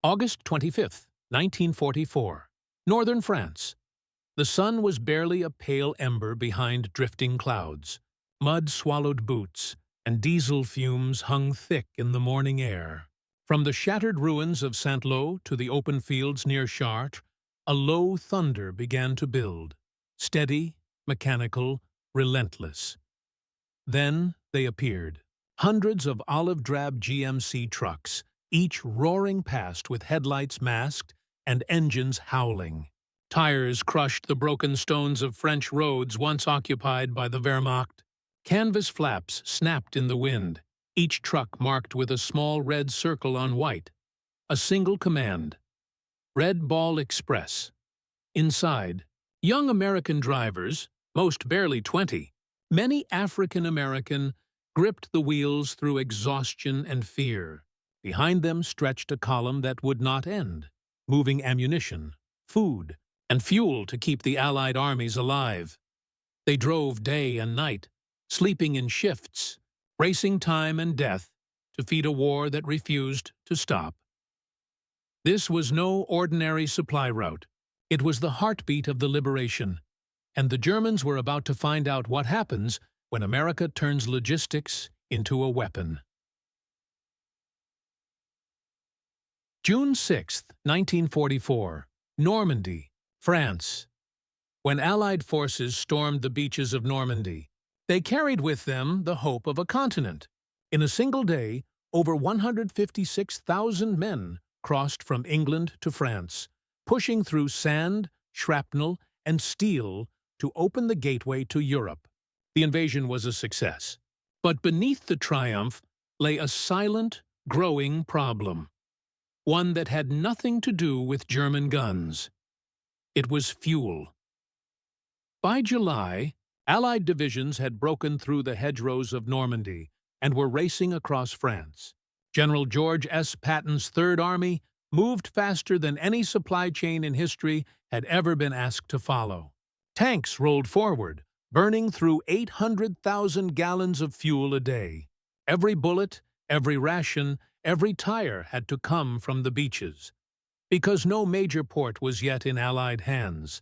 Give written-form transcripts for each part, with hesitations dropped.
August 25th, 1944. Northern France. The sun was barely a pale ember behind drifting clouds. Mud-swallowed boots and diesel fumes hung thick in the morning air. From the shattered ruins of Saint-Lô to the open fields near Chartres, a low thunder began to build, steady, mechanical, relentless. Then they appeared, hundreds of olive-drab GMC trucks, each roaring past with headlights masked and engines howling. Tires crushed the broken stones of French roads once occupied by the Wehrmacht. Canvas flaps snapped in the wind, each truck marked with a small red circle on white. A single command: Red Ball Express. Inside, young American drivers, most barely 20, many African American, gripped the wheels through exhaustion and fear. Behind them stretched a column that would not end, moving ammunition, food, and fuel to keep the Allied armies alive. They drove day and night, sleeping in shifts, racing time and death to feed a war that refused to stop. This was no ordinary supply route. It was the heartbeat of the liberation, and the Germans were about to find out what happens when America turns logistics into a weapon. June 6, 1944. Normandy, France. When Allied forces stormed the beaches of Normandy, they carried with them the hope of a continent. In a single day, over 156,000 men crossed from England to France, pushing through sand, shrapnel, and steel to open the gateway to Europe. The invasion was a success. But beneath the triumph lay a silent, growing problem. One that had nothing to do with German guns. It was fuel. By July, Allied divisions had broken through the hedgerows of Normandy and were racing across France. General George S. Patton's Third Army moved faster than any supply chain in history had ever been asked to follow. Tanks rolled forward, burning through 800,000 gallons of fuel a day. Every bullet, every ration, every tire had to come from the beaches. Because no major port was yet in Allied hands.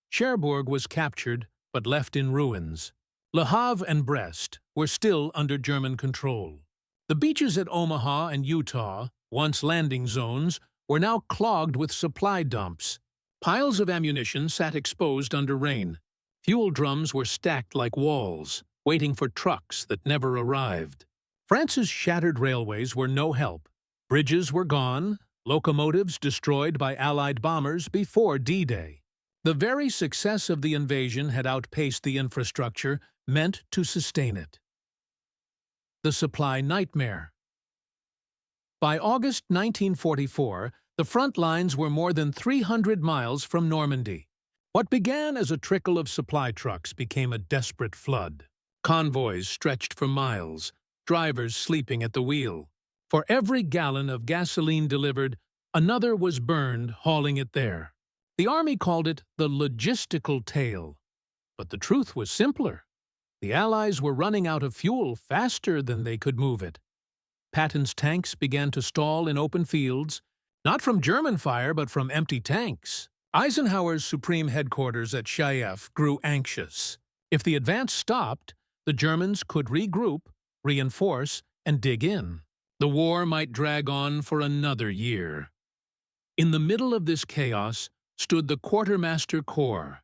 Cherbourg was captured but left in ruins. Le Havre and Brest were still under German control. The beaches at Omaha and Utah, once landing zones, were now clogged with supply dumps. Piles of ammunition sat exposed under rain. Fuel drums were stacked like walls, waiting for trucks that never arrived. France's shattered railways were no help. Bridges were gone, locomotives destroyed by Allied bombers before D-Day. The very success of the invasion had outpaced the infrastructure meant to sustain it. The supply nightmare. By August 1944, the front lines were more than 300 miles from Normandy. What began as a trickle of supply trucks became a desperate flood. Convoys stretched for miles, drivers sleeping at the wheel. For every gallon of gasoline delivered, another was burned hauling it there. The Army called it the logistical tail. But the truth was simpler. The Allies were running out of fuel faster than they could move it. Patton's tanks began to stall in open fields, not from German fire but from empty tanks. Eisenhower's supreme headquarters at Chaillef grew anxious. If the advance stopped, the Germans could regroup, reinforce, and dig in. The war might drag on for another year. In the middle of this chaos stood the Quartermaster Corps,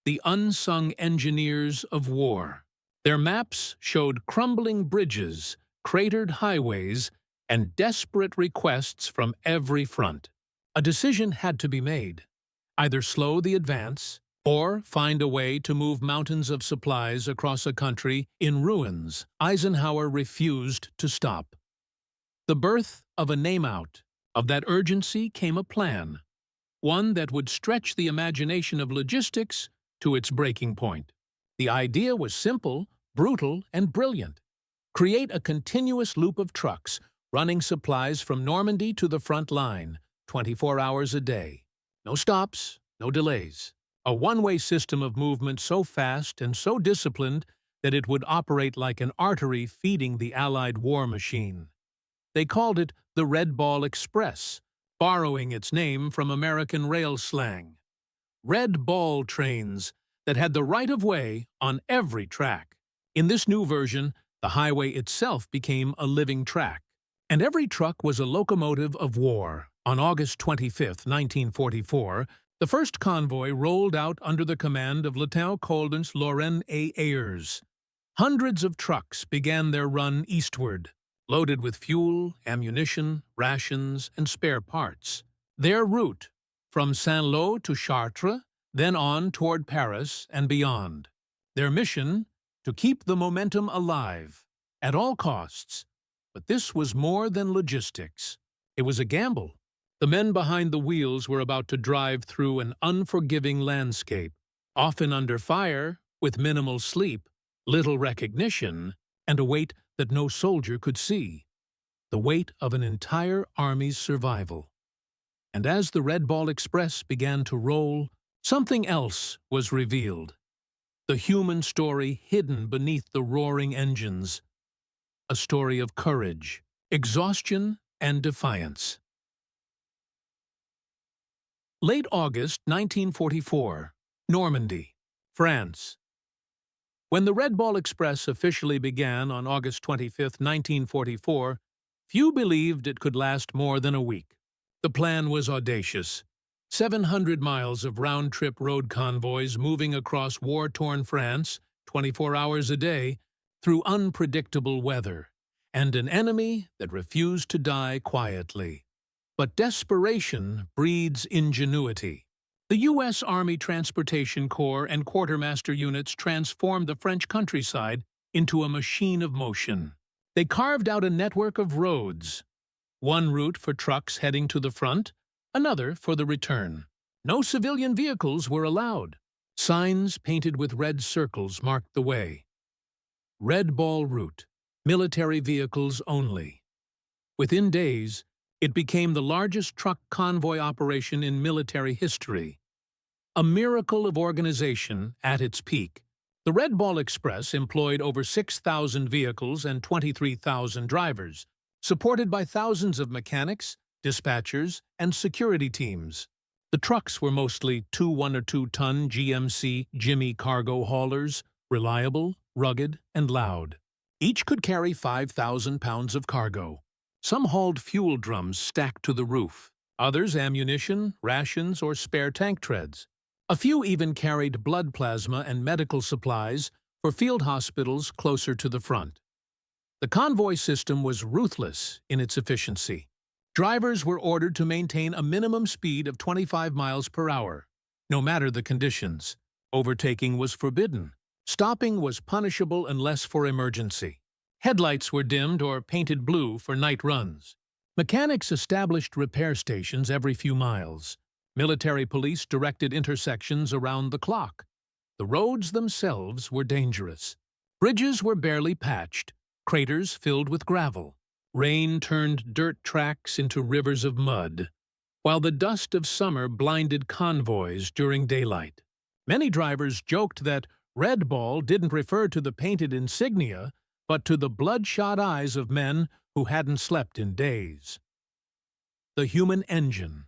the unsung engineers of war. Their maps showed crumbling bridges, cratered highways, and desperate requests from every front. A decision had to be made. Either slow the advance, or find a way to move mountains of supplies across a country in ruins. Eisenhower refused to stop. The birth of a name-out. Of that urgency came a plan. One that would stretch the imagination of logistics to its breaking point. The idea was simple, brutal, and brilliant. Create a continuous loop of trucks running supplies from Normandy to the front line, 24 hours a day. No stops, no delays. A one-way system of movement so fast and so disciplined that it would operate like an artery feeding the Allied war machine. They called it the Red Ball Express, borrowing its name from American rail slang. Red ball trains that had the right-of-way on every track. In this new version, the highway itself became a living track, and every truck was a locomotive of war. On August 25, 1944, the first convoy rolled out under the command of Lieutenant-Colonel Laurent A. Ayers. Hundreds of trucks began their run eastward, loaded with fuel, ammunition, rations, and spare parts. Their route, from Saint-Lô to Chartres, then on toward Paris and beyond. Their mission, to keep the momentum alive, at all costs. But this was more than logistics. It was a gamble. The men behind the wheels were about to drive through an unforgiving landscape, often under fire, with minimal sleep, little recognition, and a weight that no soldier could see. The weight of an entire army's survival. And as the Red Ball Express began to roll, something else was revealed. The human story hidden beneath the roaring engines. A story of courage, exhaustion, and defiance. Late August 1944, Normandy, France. When the Red Ball Express officially began on August 25, 1944, few believed it could last more than a week. The plan was audacious. 700 miles of round-trip road convoys moving across war-torn France, 24 hours a day, through unpredictable weather, and an enemy that refused to die quietly. But desperation breeds ingenuity. The U.S. Army Transportation Corps and quartermaster units transformed the French countryside into a machine of motion. They carved out a network of roads, one route for trucks heading to the front, another for the return. No civilian vehicles were allowed. Signs painted with red circles marked the way. Red Ball Route, military vehicles only. Within days, it became the largest truck convoy operation in military history. A miracle of organization at its peak. The Red Ball Express employed over 6,000 vehicles and 23,000 drivers, supported by thousands of mechanics, dispatchers, and security teams. The trucks were mostly 1 or 2-ton GMC Jimmy cargo haulers, reliable, rugged, and loud. Each could carry 5,000 pounds of cargo. Some hauled fuel drums stacked to the roof, others ammunition, rations, or spare tank treads. A few even carried blood plasma and medical supplies for field hospitals closer to the front. The convoy system was ruthless in its efficiency. Drivers were ordered to maintain a minimum speed of 25 miles per hour, no matter the conditions. Overtaking was forbidden. Stopping was punishable unless for emergency. Headlights were dimmed or painted blue for night runs. Mechanics established repair stations every few miles. Military police directed intersections around the clock. The roads themselves were dangerous. Bridges were barely patched, craters filled with gravel. Rain turned dirt tracks into rivers of mud, while the dust of summer blinded convoys during daylight. Many drivers joked that Red Ball didn't refer to the painted insignia, but to the bloodshot eyes of men who hadn't slept in days. The human engine.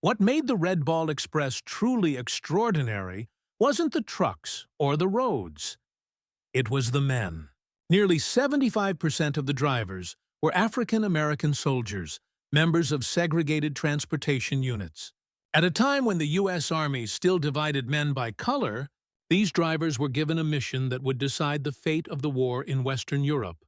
What made the Red Ball Express truly extraordinary wasn't the trucks or the roads. It was the men. Nearly 75% of the drivers were African-American soldiers, members of segregated transportation units. At a time when the U.S. Army still divided men by color, these drivers were given a mission that would decide the fate of the war in Western Europe.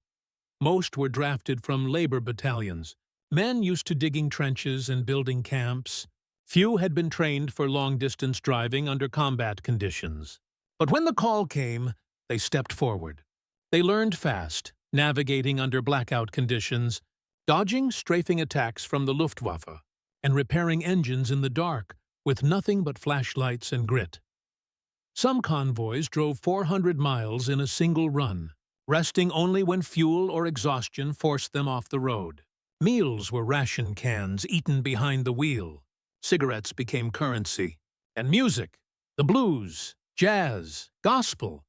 Most were drafted from labor battalions, men used to digging trenches and building camps. Few had been trained for long-distance driving under combat conditions. But when the call came, they stepped forward. They learned fast, navigating under blackout conditions, dodging strafing attacks from the Luftwaffe, and repairing engines in the dark with nothing but flashlights and grit. Some convoys drove 400 miles in a single run, resting only when fuel or exhaustion forced them off the road. Meals were ration cans eaten behind the wheel. Cigarettes became currency. And music, the blues, jazz, gospel,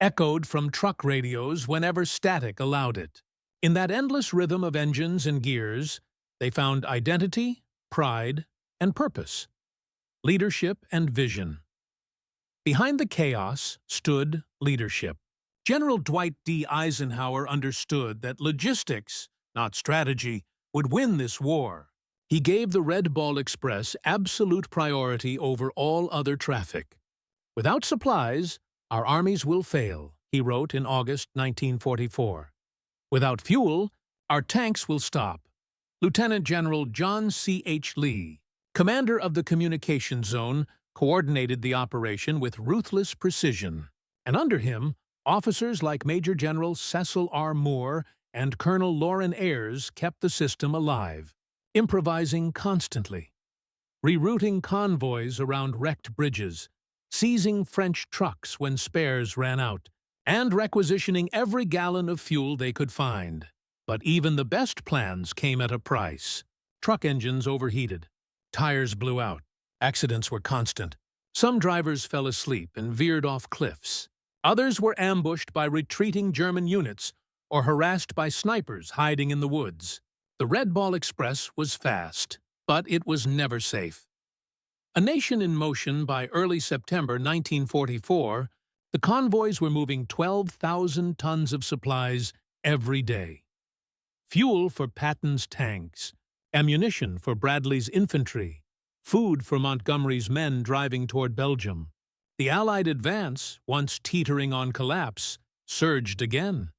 echoed from truck radios whenever static allowed it. In that endless rhythm of engines and gears, they found identity, pride, and purpose, leadership and vision. Behind the chaos stood leadership. General Dwight D. Eisenhower understood that logistics, not strategy, would win this war. He gave the Red Ball Express absolute priority over all other traffic. "Without supplies, our armies will fail," he wrote in August 1944. "Without fuel, our tanks will stop." Lieutenant General John C. H. Lee, commander of the communication zone, coordinated the operation with ruthless precision. And under him, officers like Major General Cecil R. Moore and Colonel Loren Ayres kept the system alive, improvising constantly, rerouting convoys around wrecked bridges, seizing French trucks when spares ran out, and requisitioning every gallon of fuel they could find. But even the best plans came at a price. Truck engines overheated, tires blew out, accidents were constant. Some drivers fell asleep and veered off cliffs. Others were ambushed by retreating German units or harassed by snipers hiding in the woods. The Red Ball Express was fast, but it was never safe. A nation in motion by early September 1944, the convoys were moving 12,000 tons of supplies every day. Fuel for Patton's tanks, ammunition for Bradley's infantry, food for Montgomery's men driving toward Belgium. The Allied advance, once teetering on collapse, surged again.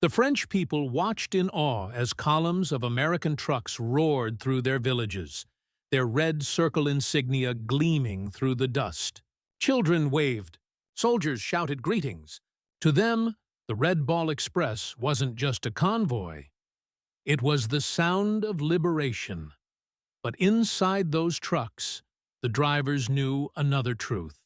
The French people watched in awe as columns of American trucks roared through their villages, their red circle insignia gleaming through the dust. Children waved. Soldiers shouted greetings. To them, the Red Ball Express wasn't just a convoy. It was the sound of liberation. But inside those trucks, the drivers knew another truth.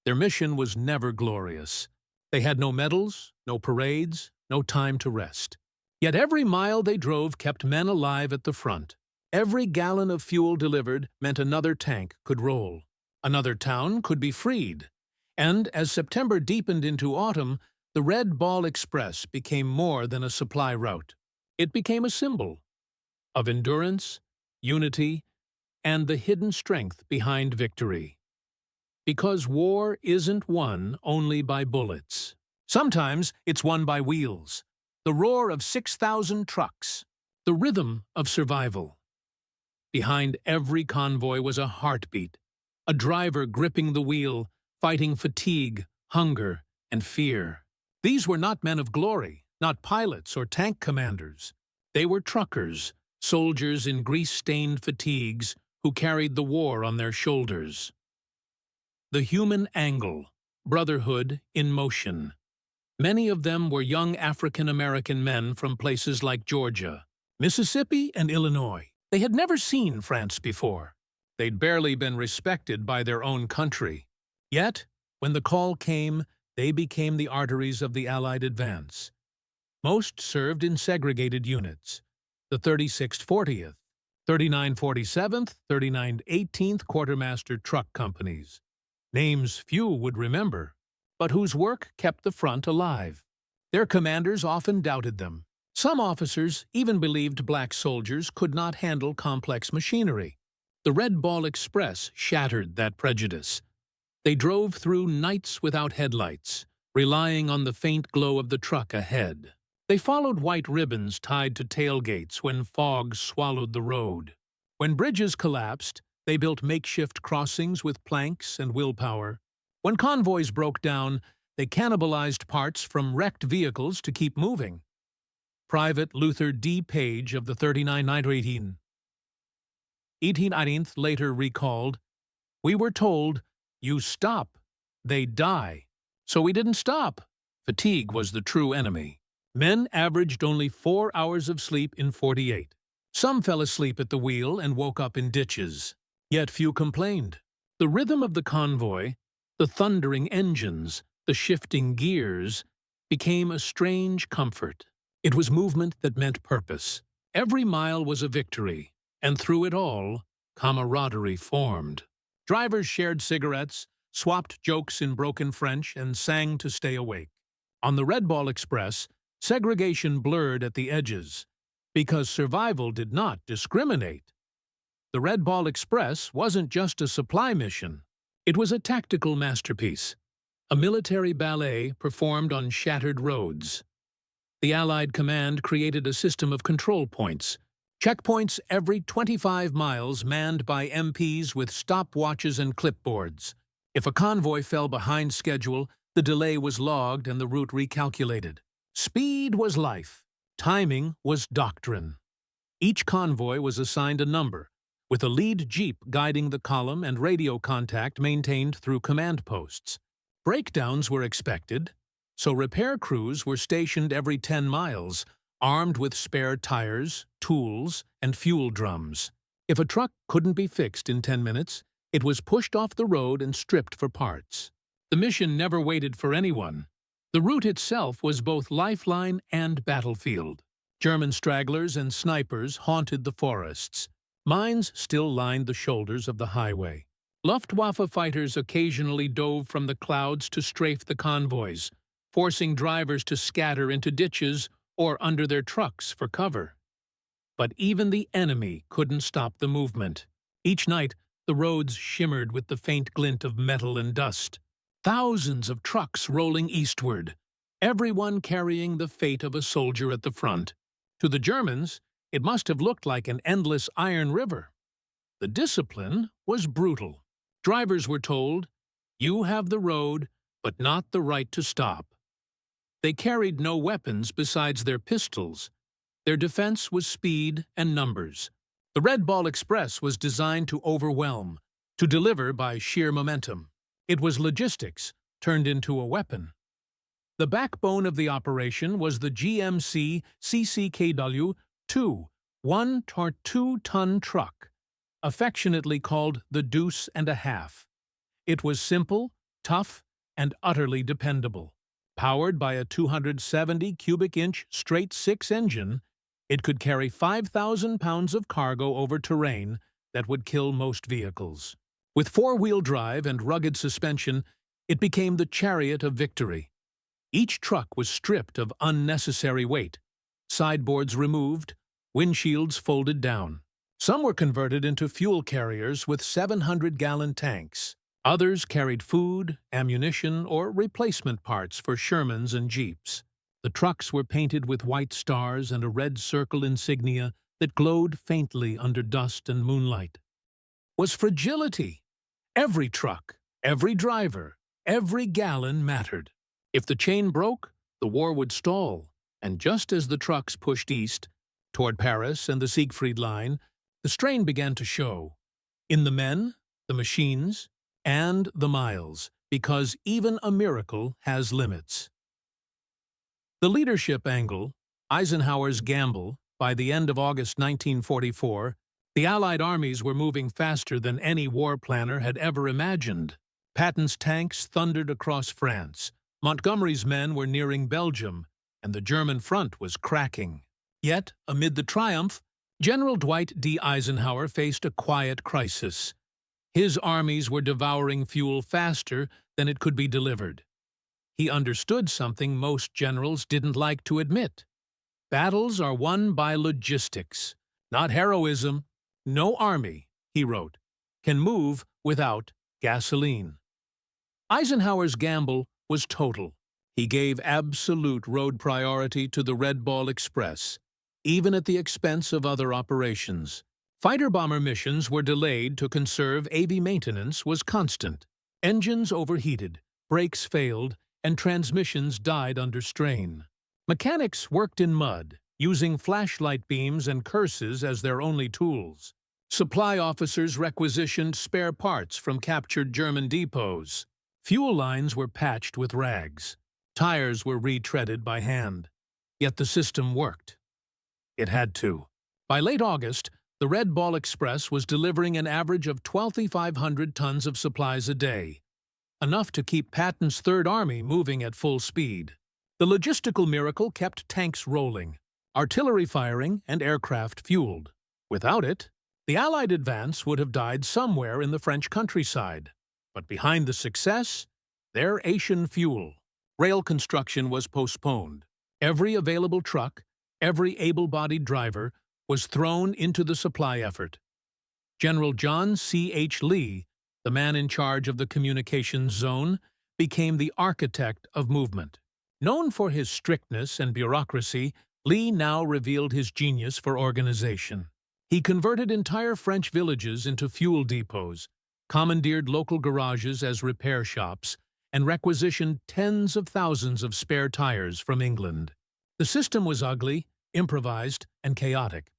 Their mission was never glorious. They had no medals, no parades, no time to rest. Yet every mile they drove kept men alive at the front. Every gallon of fuel delivered meant another tank could roll. Another town could be freed. And as September deepened into autumn, the Red Ball Express became more than a supply route. It became a symbol of endurance, unity, and the hidden strength behind victory. Because war isn't won only by bullets. Sometimes it's won by wheels, the roar of 6,000 trucks, the rhythm of survival. Behind every convoy was a heartbeat, a driver gripping the wheel, fighting fatigue, hunger, and fear. These were not men of glory, not pilots or tank commanders. They were truckers, soldiers in grease-stained fatigues who carried the war on their shoulders. The human angle, brotherhood in motion. Many of them were young African-American men from places like Georgia, Mississippi, and Illinois. They had never seen France before. They'd barely been respected by their own country. Yet, when the call came, they became the arteries of the Allied advance. Most served in segregated units, the 36th 40th, 39 47th, 39 18th Quartermaster Truck Companies. Names few would remember, but whose work kept the front alive. Their commanders often doubted them. Some officers even believed black soldiers could not handle complex machinery. The Red Ball Express shattered that prejudice. They drove through nights without headlights, relying on the faint glow of the truck ahead. They followed white ribbons tied to tailgates when fog swallowed the road. When bridges collapsed, they built makeshift crossings with planks and willpower. When convoys broke down, they cannibalized parts from wrecked vehicles to keep moving. Private Luther D. Page of the 39 18th later recalled, "We were told, 'You stop, they die.' So we didn't stop." Fatigue was the true enemy. Men averaged only 4 hours of sleep in 48. Some fell asleep at the wheel and woke up in ditches. Yet few complained. The rhythm of the convoy, the thundering engines, the shifting gears, became a strange comfort. It was movement that meant purpose. Every mile was a victory, and through it all, camaraderie formed. Drivers shared cigarettes, swapped jokes in broken French, and sang to stay awake. On the Red Ball Express, segregation blurred at the edges, because survival did not discriminate. The Red Ball Express wasn't just a supply mission. It was a tactical masterpiece, a military ballet performed on shattered roads. The Allied command created a system of control points, checkpoints every 25 miles manned by MPs with stopwatches and clipboards. If a convoy fell behind schedule, the delay was logged and the route recalculated. Speed was life. Timing was doctrine. Each convoy was assigned a number, with a lead jeep guiding the column and radio contact maintained through command posts. Breakdowns were expected, so repair crews were stationed every 10 miles, armed with spare tires, tools, and fuel drums. If a truck couldn't be fixed in 10 minutes, it was pushed off the road and stripped for parts. The mission never waited for anyone. The route itself was both lifeline and battlefield. German stragglers and snipers haunted the forests. Mines still lined the shoulders of the highway. Luftwaffe fighters occasionally dove from the clouds to strafe the convoys, forcing drivers to scatter into ditches or under their trucks for cover. But even the enemy couldn't stop the movement. Each night, the roads shimmered with the faint glint of metal and dust. Thousands of trucks rolling eastward, everyone carrying the fate of a soldier at the front. To the Germans, it must have looked like an endless iron river. The discipline was brutal. Drivers were told, "You have the road, but not the right to stop." They carried no weapons besides their pistols. Their defense was speed and numbers. The Red Ball Express was designed to overwhelm, to deliver by sheer momentum. It was logistics turned into a weapon. The backbone of the operation was the GMC CCKW-2 1-2-ton truck, affectionately called the Deuce and a Half. It was simple, tough, and utterly dependable. Powered by a 270 cubic-inch straight-six engine, it could carry 5,000 pounds of cargo over terrain that would kill most vehicles. With four-wheel drive and rugged suspension, it became the chariot of victory. Each truck was stripped of unnecessary weight, sideboards removed, windshields folded down. Some were converted into fuel carriers with 700-gallon tanks. Others carried food, ammunition, or replacement parts for Shermans and Jeeps. The trucks were painted with white stars and a red circle insignia that glowed faintly under dust and moonlight. Was fragility. Every truck, every driver, every gallon mattered. If the chain broke, the war would stall, and just as the trucks pushed east, toward Paris and the Siegfried Line, the strain began to show. In the men, the machines, and the miles, because even a miracle has limits. The leadership angle, Eisenhower's gamble, by the end of August 1944, the Allied armies were moving faster than any war planner had ever imagined. Patton's tanks thundered across France. Montgomery's men were nearing Belgium, and the German front was cracking. Yet, amid the triumph, General Dwight D. Eisenhower faced a quiet crisis. His armies were devouring fuel faster than it could be delivered. He understood something most generals didn't like to admit. Battles are won by logistics, not heroism. No army, he wrote, can move without gasoline. Eisenhower's gamble was total. He gave absolute road priority to the Red Ball Express, even at the expense of other operations. Fighter-bomber missions were delayed to conserve AV maintenance was constant. Engines overheated, brakes failed, and transmissions died under strain. Mechanics worked in mud, using flashlight beams and curses as their only tools. Supply officers requisitioned spare parts from captured German depots. Fuel lines were patched with rags. Tires were retreaded by hand. Yet the system worked. It had to. By late August, the Red Ball Express was delivering an average of 2,500 tons of supplies a day, enough to keep Patton's Third Army moving at full speed. The logistical miracle kept tanks rolling, artillery firing, and aircraft fueled. Without it, the Allied advance would have died somewhere in the French countryside. But behind the success, their Asian fuel. Rail construction was postponed. Every available truck, every able-bodied driver, was thrown into the supply effort. General John C.H. Lee, the man in charge of the communications zone, became the architect of movement. Known for his strictness and bureaucracy, Lee now revealed his genius for organization. He converted entire French villages into fuel depots, commandeered local garages as repair shops, and requisitioned tens of thousands of spare tires from England. The system was ugly, improvised, and chaotic.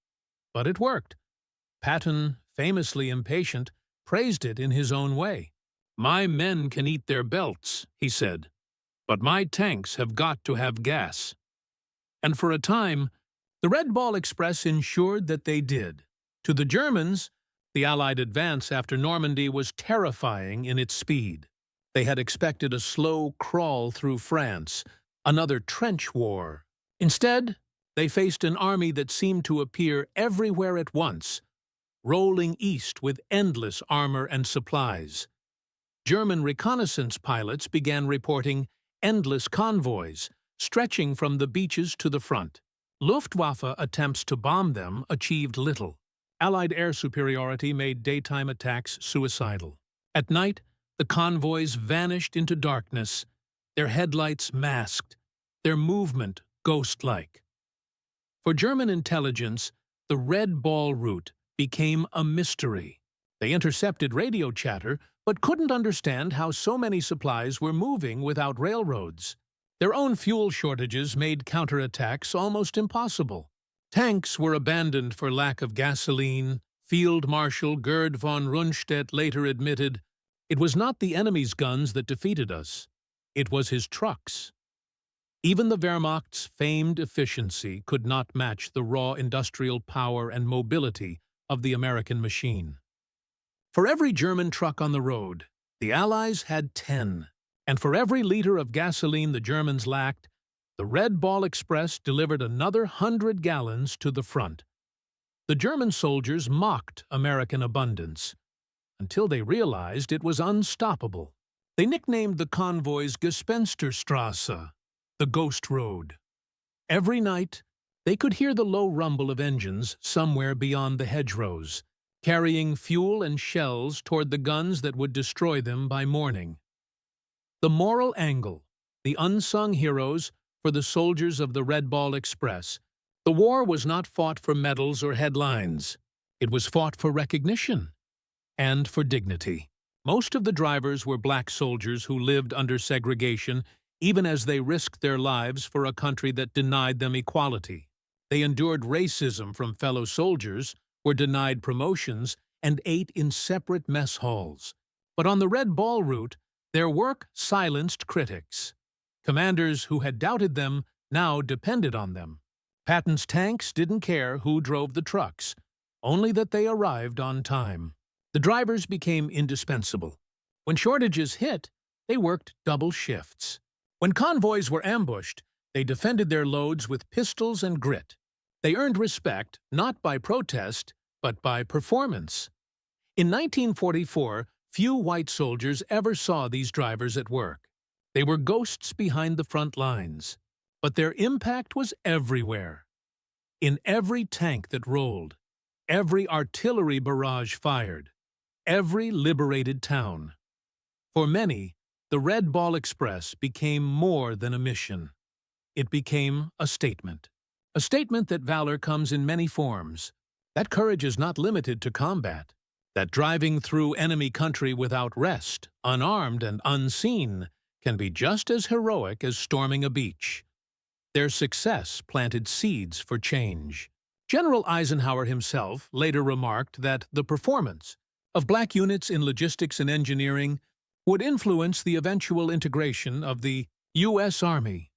But it worked. Patton, famously impatient, praised it in his own way. "My men can eat their belts," he said, "but my tanks have got to have gas." And for a time, the Red Ball Express ensured that they did. To the Germans, the Allied advance after Normandy was terrifying in its speed. They had expected a slow crawl through France, another trench war. Instead, they faced an army that seemed to appear everywhere at once, rolling east with endless armor and supplies. German reconnaissance pilots began reporting endless convoys, stretching from the beaches to the front. Luftwaffe attempts to bomb them achieved little. Allied air superiority made daytime attacks suicidal. At night, the convoys vanished into darkness, their headlights masked, their movement ghost-like. For German intelligence, the Red Ball route became a mystery. They intercepted radio chatter, but couldn't understand how so many supplies were moving without railroads. Their own fuel shortages made counterattacks almost impossible. Tanks were abandoned for lack of gasoline. Field Marshal Gerd von Rundstedt later admitted, "It was not the enemy's guns that defeated us. It was his trucks." Even the Wehrmacht's famed efficiency could not match the raw industrial power and mobility of the American machine. For every German truck on the road, the Allies had 10. And for every liter of gasoline the Germans lacked, the Red Ball Express delivered another 100 gallons to the front. The German soldiers mocked American abundance, until they realized it was unstoppable. They nicknamed the convoys Gespensterstraße, the Ghost Road. Every night, they could hear the low rumble of engines somewhere beyond the hedgerows, carrying fuel and shells toward the guns that would destroy them by morning. The moral angle, the unsung heroes for the soldiers of the Red Ball Express. The war was not fought for medals or headlines. It was fought for recognition and for dignity. Most of the drivers were black soldiers who lived under segregation, even as they risked their lives for a country that denied them equality. They endured racism from fellow soldiers, were denied promotions, and ate in separate mess halls. But on the Red Ball route, their work silenced critics. Commanders who had doubted them now depended on them. Patton's tanks didn't care who drove the trucks, only that they arrived on time. The drivers became indispensable. When shortages hit, they worked double shifts. When convoys were ambushed, they defended their loads with pistols and grit. They earned respect not by protest, but by performance. In 1944, few white soldiers ever saw these drivers at work. They were ghosts behind the front lines, but their impact was everywhere. In every tank that rolled, every artillery barrage fired, every liberated town. For many, the Red Ball Express became more than a mission. It became a statement. A statement that valor comes in many forms, that courage is not limited to combat, that driving through enemy country without rest, unarmed and unseen, can be just as heroic as storming a beach. Their success planted seeds for change. General Eisenhower himself later remarked that the performance of black units in logistics and engineering would influence the eventual integration of the U.S. Army.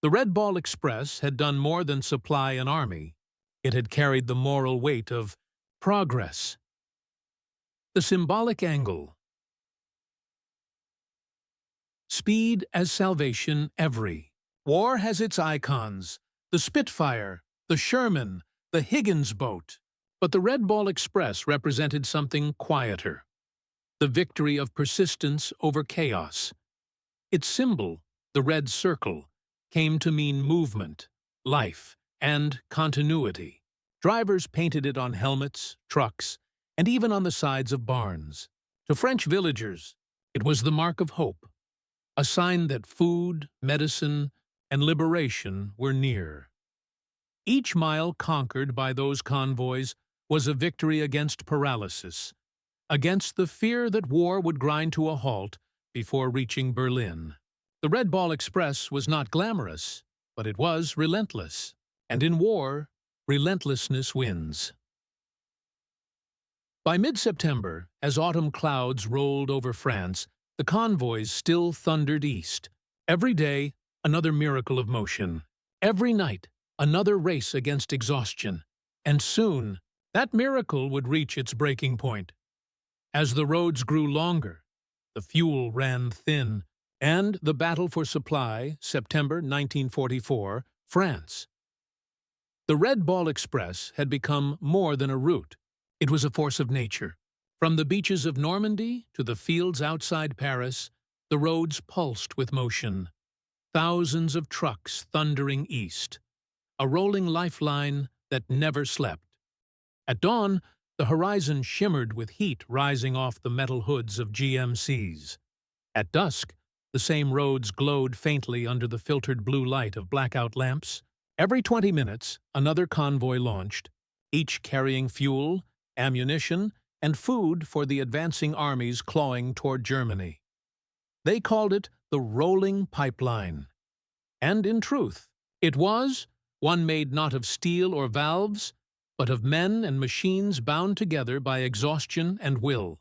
The Red Ball Express had done more than supply an army. It had carried the moral weight of progress. The symbolic angle. Speed as salvation every. War has its icons, the Spitfire, the Sherman, the Higgins boat. But the Red Ball Express represented something quieter, the victory of persistence over chaos. Its symbol, the red circle, came to mean movement, life, and continuity. Drivers painted it on helmets, trucks, and even on the sides of barns. To French villagers, it was the mark of hope, a sign that food, medicine, and liberation were near. Each mile conquered by those convoys was a victory against paralysis, against the fear that war would grind to a halt before reaching Berlin. The Red Ball Express was not glamorous, but it was relentless. And in war, relentlessness wins. By mid-September, as autumn clouds rolled over France, the convoys still thundered east. Every day, another miracle of motion. Every night, another race against exhaustion. And soon, that miracle would reach its breaking point. As the roads grew longer, the fuel ran thin, and the battle for supply, September 1944, France. The Red Ball Express had become more than a route. It was a force of nature. From the beaches of Normandy to the fields outside Paris, the roads pulsed with motion. Thousands of trucks thundering east. A rolling lifeline that never slept. At dawn, the horizon shimmered with heat rising off the metal hoods of GMCs. At dusk, the same roads glowed faintly under the filtered blue light of blackout lamps. Every 20 minutes, another convoy launched, each carrying fuel, ammunition, and food for the advancing armies clawing toward Germany. They called it the rolling pipeline. And in truth, it was one made not of steel or valves, but of men and machines bound together by exhaustion and will.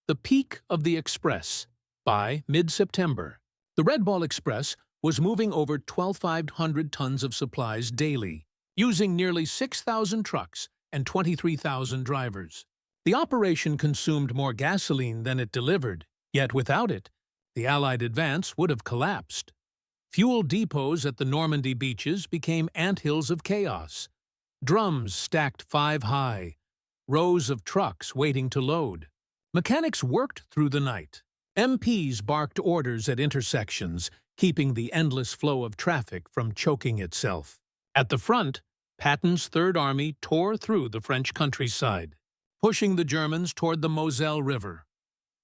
The peak of the Express. By mid-September, the Red Ball Express was moving over 1,200 tons of supplies daily, using nearly 6,000 trucks and 23,000 drivers. The operation consumed more gasoline than it delivered, yet without it, the Allied advance would have collapsed. Fuel depots at the Normandy beaches became anthills of chaos. Drums stacked 5 high, rows of trucks waiting to load. Mechanics worked through the night. MPs barked orders at intersections, keeping the endless flow of traffic from choking itself. At the front, Patton's Third Army tore through the French countryside, pushing the Germans toward the Moselle River.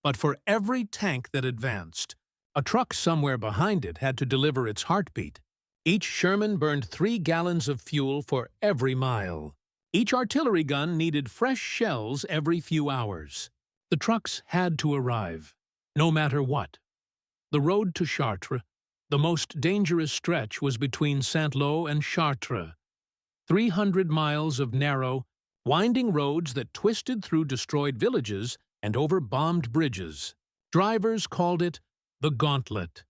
But for every tank that advanced, a truck somewhere behind it had to deliver its heartbeat. Each Sherman burned 3 gallons of fuel for every mile. Each artillery gun needed fresh shells every few hours. The trucks had to arrive, no matter what. The road to Chartres, the most dangerous stretch, was between Saint-Lô and Chartres. 300 miles of narrow, winding roads that twisted through destroyed villages and over bombed bridges. Drivers called it the Gauntlet.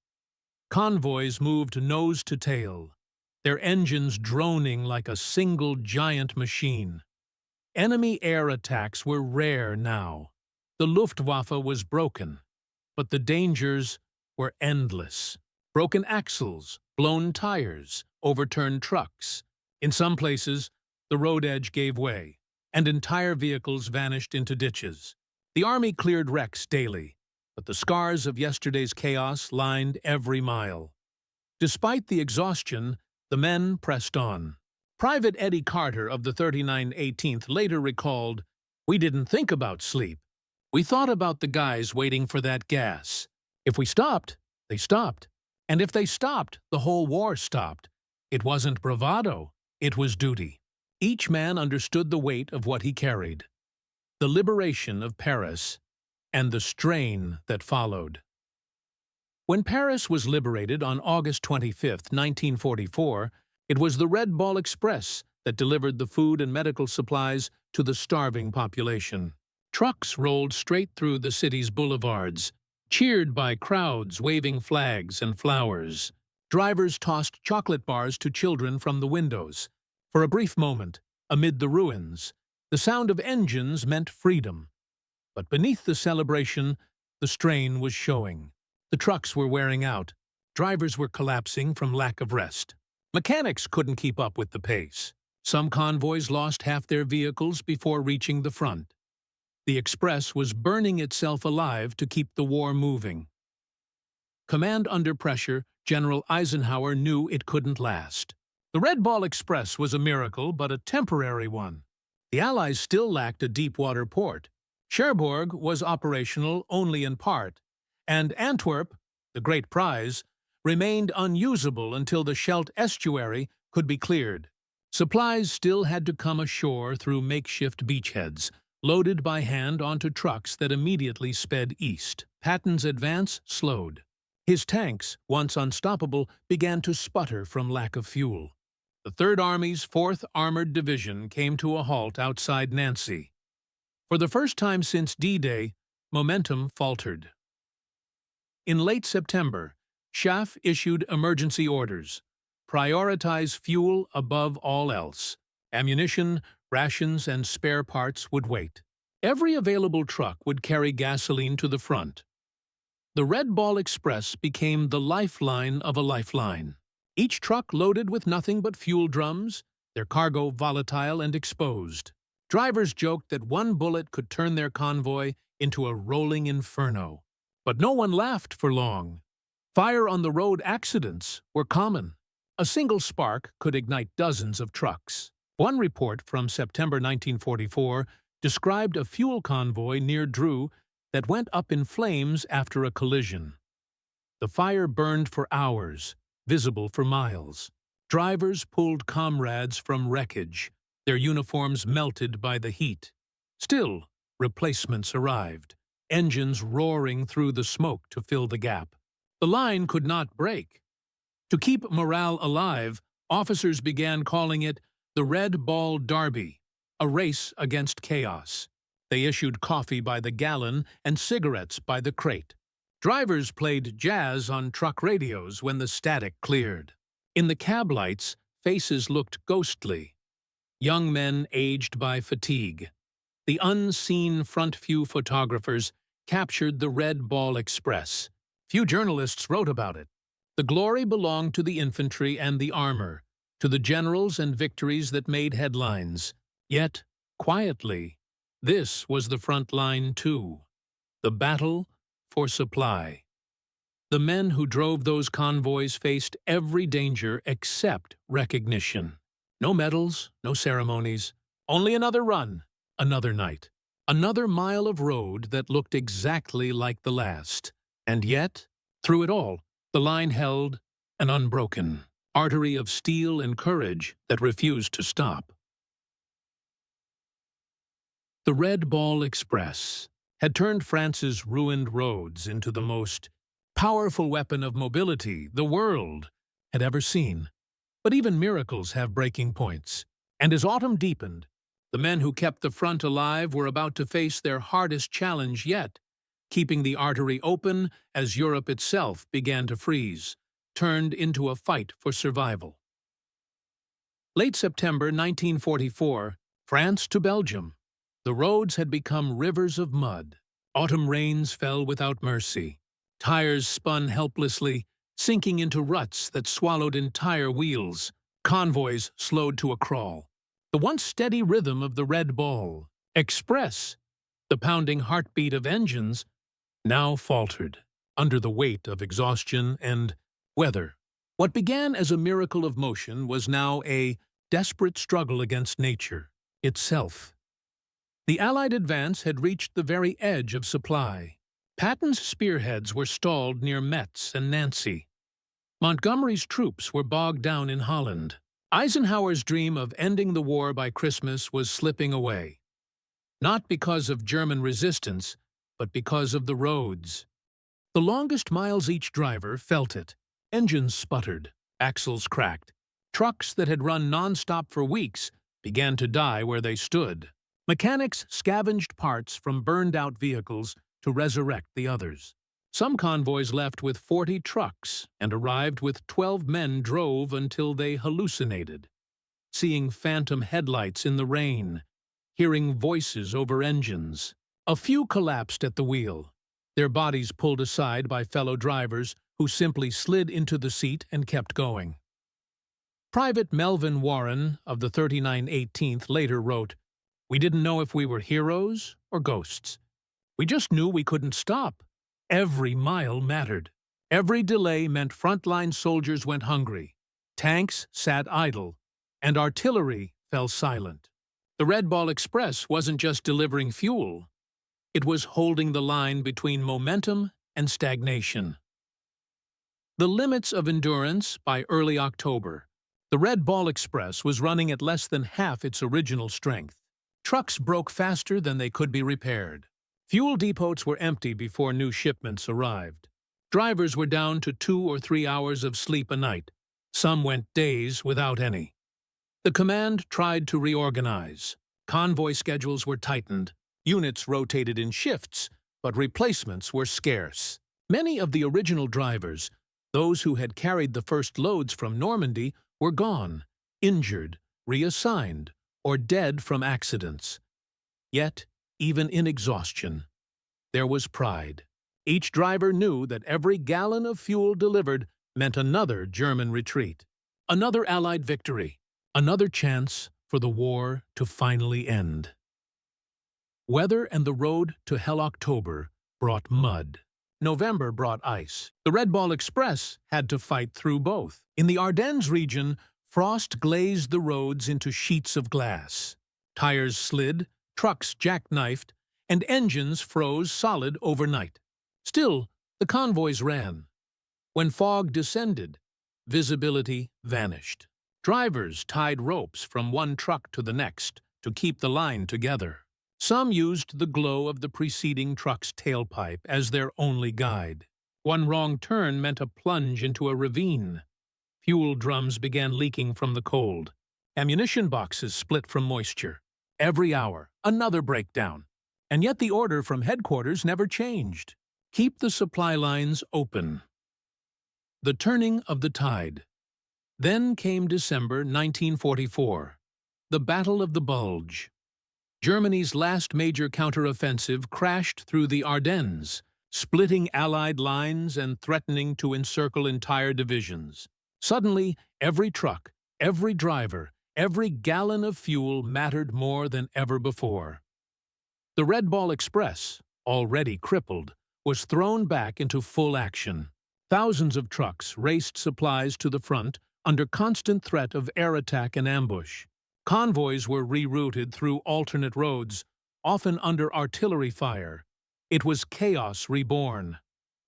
Convoys moved nose to tail, their engines droning like a single giant machine. Enemy air attacks were rare now. The Luftwaffe was broken, but the dangers were endless. Broken axles, blown tires, overturned trucks. In some places, the road edge gave way, and entire vehicles vanished into ditches. The army cleared wrecks daily, but the scars of yesterday's chaos lined every mile. Despite the exhaustion, the men pressed on. Private Eddie Carter of the 39 18th later recalled, "We didn't think about sleep. We thought about the guys waiting for that gas. If we stopped, they stopped. And if they stopped, the whole war stopped. It wasn't bravado, it was duty." Each man understood the weight of what he carried. The liberation of Paris and the strain that followed. When Paris was liberated on August 25, 1944, it was the Red Ball Express that delivered the food and medical supplies to the starving population. Trucks rolled straight through the city's boulevards, cheered by crowds waving flags and flowers. Drivers tossed chocolate bars to children from the windows. For a brief moment, amid the ruins, the sound of engines meant freedom. But beneath the celebration, the strain was showing. The trucks were wearing out. Drivers were collapsing from lack of rest. Mechanics couldn't keep up with the pace. Some convoys lost half their vehicles before reaching the front. The Express was burning itself alive to keep the war moving. Command under pressure, General Eisenhower knew it couldn't last. The Red Ball Express was a miracle, but a temporary one. The Allies still lacked a deep-water port. Cherbourg was operational only in part, and Antwerp, the great prize, remained unusable until the Scheldt estuary could be cleared. Supplies still had to come ashore through makeshift beachheads, loaded by hand onto trucks that immediately sped east. Patton's advance slowed. His tanks, once unstoppable, began to sputter from lack of fuel. The Third Army's 4th Armored Division came to a halt outside Nancy. For the first time since D-Day, momentum faltered. In late September, Schaff issued emergency orders. Prioritize fuel above all else. Ammunition, rations, and spare parts would wait. Every available truck would carry gasoline to the front. The Red Ball Express became the lifeline of a lifeline. Each truck loaded with nothing but fuel drums, their cargo volatile and exposed. Drivers joked that one bullet could turn their convoy into a rolling inferno. But no one laughed for long. Fire on the road accidents were common. A single spark could ignite dozens of trucks. One report from September 1944 described a fuel convoy near Dreux that went up in flames after a collision. The fire burned for hours, visible for miles. Drivers pulled comrades from wreckage, their uniforms melted by the heat. Still, replacements arrived, engines roaring through the smoke to fill the gap. The line could not break. To keep morale alive, officers began calling it the Red Ball Derby, a race against chaos. They issued coffee by the gallon and cigarettes by the crate. Drivers played jazz on truck radios when the static cleared. In the cab lights, faces looked ghostly. Young men aged by fatigue. The unseen front view photographers captured the Red Ball Express. Few journalists wrote about it. The glory belonged to the infantry and the armor, to the generals and victories that made headlines. Yet, quietly, this was the front line too. The battle for supply. The men who drove those convoys faced every danger except recognition. No medals, no ceremonies, only another run, another night, another mile of road that looked exactly like the last. And yet, through it all, the line held an unbroken artery of steel and courage that refused to stop. The Red Ball Express had turned France's ruined roads into the most powerful weapon of mobility the world had ever seen. But even miracles have breaking points. And as autumn deepened, the men who kept the front alive were about to face their hardest challenge yet, keeping the artery open as Europe itself began to freeze, turned into a fight for survival. Late September 1944, France to Belgium. The roads had become rivers of mud. Autumn rains fell without mercy. Tires spun helplessly, sinking into ruts that swallowed entire wheels. Convoys slowed to a crawl. The once steady rhythm of the Red Ball Express, the pounding heartbeat of engines, now faltered under the weight of exhaustion and weather. What began as a miracle of motion was now a desperate struggle against nature itself. The Allied advance had reached the very edge of supply. Patton's spearheads were stalled near Metz and Nancy. Montgomery's troops were bogged down in Holland. Eisenhower's dream of ending the war by Christmas was slipping away. Not because of German resistance, but because of the roads. The longest miles each driver felt it. Engines sputtered, axles cracked. Trucks that had run non-stop for weeks began to die where they stood. Mechanics scavenged parts from burned-out vehicles to resurrect the others. Some convoys left with 40 trucks and arrived with 12 men drove until they hallucinated, seeing phantom headlights in the rain, hearing voices over engines. A few collapsed at the wheel, their bodies pulled aside by fellow drivers who simply slid into the seat and kept going. Private Melvin Warren of the 3918th later wrote, "We didn't know if we were heroes or ghosts. We just knew we couldn't stop. Every mile mattered. Every delay meant frontline soldiers went hungry, tanks sat idle, and artillery fell silent. The Red Ball Express wasn't just delivering fuel. It was holding the line between momentum and stagnation. The limits of endurance by early October. The Red Ball Express was running at less than half its original strength. Trucks broke faster than they could be repaired. Fuel depots were empty before new shipments arrived. Drivers were down to 2 or 3 hours of sleep a night. Some went days without any. The command tried to reorganize. Convoy schedules were tightened. Units rotated in shifts, but replacements were scarce. Many of the original drivers, those who had carried the first loads from Normandy, were gone, injured, reassigned, or dead from accidents. Yet, even in exhaustion, there was pride. Each driver knew that every gallon of fuel delivered meant another German retreat, another Allied victory, another chance for the war to finally end. Weather and the road to Hell October brought mud. November brought ice. The Red Ball Express had to fight through both. In the Ardennes region, frost glazed the roads into sheets of glass. Tires slid, trucks jackknifed, and engines froze solid overnight. Still, the convoys ran. When fog descended, visibility vanished. Drivers tied ropes from one truck to the next to keep the line together. Some used the glow of the preceding truck's tailpipe as their only guide. One wrong turn meant a plunge into a ravine. Fuel drums began leaking from the cold. Ammunition boxes split from moisture. Every hour, another breakdown. And yet the order from headquarters never changed. Keep the supply lines open. The turning of the tide. Then came December 1944, the Battle of the Bulge. Germany's last major counteroffensive crashed through the Ardennes, splitting Allied lines and threatening to encircle entire divisions. Suddenly, every truck, every driver, every gallon of fuel mattered more than ever before. The Red Ball Express, already crippled, was thrown back into full action. Thousands of trucks raced supplies to the front under constant threat of air attack and ambush. Convoys were rerouted through alternate roads, often under artillery fire. It was chaos reborn.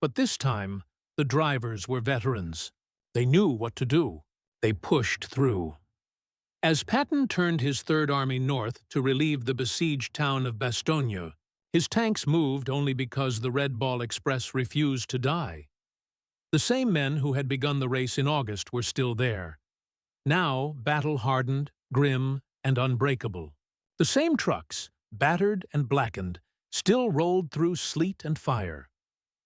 But this time, the drivers were veterans. They knew what to do. They pushed through. As Patton turned his Third Army north to relieve the besieged town of Bastogne, his tanks moved only because the Red Ball Express refused to die. The same men who had begun the race in August were still there. Now, battle-hardened, grim, and unbreakable. The same trucks, battered and blackened, still rolled through sleet and fire.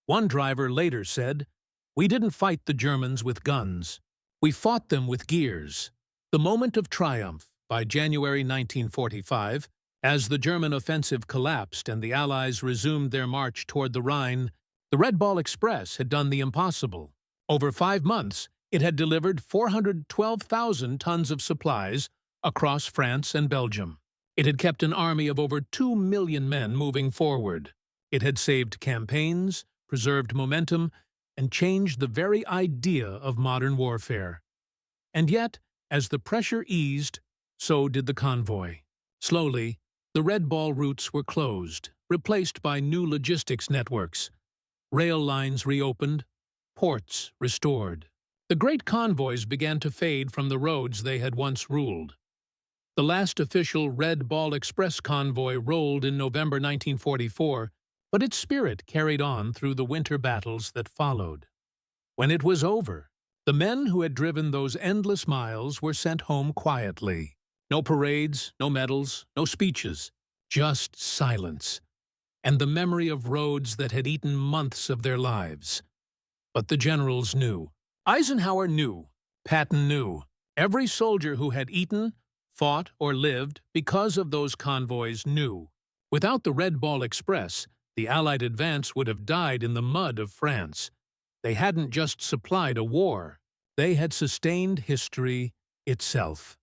One driver later said, "We didn't fight the Germans with guns. We fought them with gears." The moment of triumph, by January 1945, as the German offensive collapsed and the Allies resumed their march toward the Rhine, the Red Ball Express had done the impossible. Over 5 months, it had delivered 412,000 tons of supplies across France and Belgium. It had kept an army of over 2 million men moving forward. It had saved campaigns, preserved momentum, and changed the very idea of modern warfare. And yet, as the pressure eased, so did the convoy. Slowly, the Red Ball routes were closed, replaced by new logistics networks. Rail lines reopened, ports restored. The great convoys began to fade from the roads they had once ruled. The last official Red Ball Express convoy rolled in November 1944, but its spirit carried on through the winter battles that followed. When it was over, the men who had driven those endless miles were sent home quietly. No parades, no medals, no speeches, just silence, and the memory of roads that had eaten months of their lives. But the generals knew. Eisenhower knew. Patton knew. Every soldier who had eaten, fought, or lived because of those convoys knew. Without the Red Ball Express, the Allied advance would have died in the mud of France. They hadn't just supplied a war. They had sustained history itself.